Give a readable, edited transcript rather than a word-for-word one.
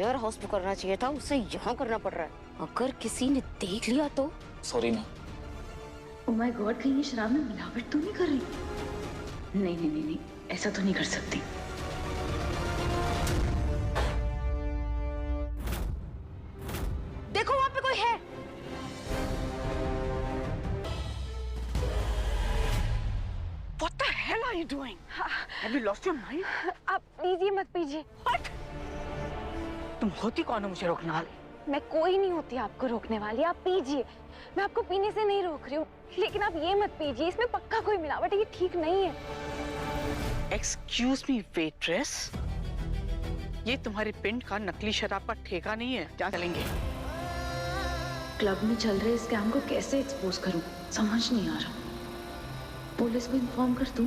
यार house book करना चाहिए था, उसे यहाँ करना पड़ रहा है। अगर किसी ने देख लिया तो। सॉरी ना। ओह माय गॉड, कहीं ये शराब में मिलावट तो नहीं कर रही? नहीं नहीं नहीं नहीं, ऐसा तो नहीं कर सकती। देखो वहां पे कोई है। What the hell are you doing? Have you lost your mind? आप प्लीज ये मत पीजिए। What? तुम होती कौन हो मुझे रोकने वाली? मैं कोई नहीं होती आपको रोकने वाली, आप पीजिए। मैं आपको पीने से नहीं रोक रही हूँ, लेकिन आप ये मत पीजिए, इसमें पक्का कोई मिलावट है, ये ठीक नहीं है। Excuse me, waitress. ये तुम्हारे पिंड का नकली शराब का ठेका नहीं है, क्या चलेंगे? क्लब में चल रहे स्कैम को कैसे एक्सपोज करूं, समझ नहीं आ रहा। पुलिस को इन्फॉर्म कर दूं?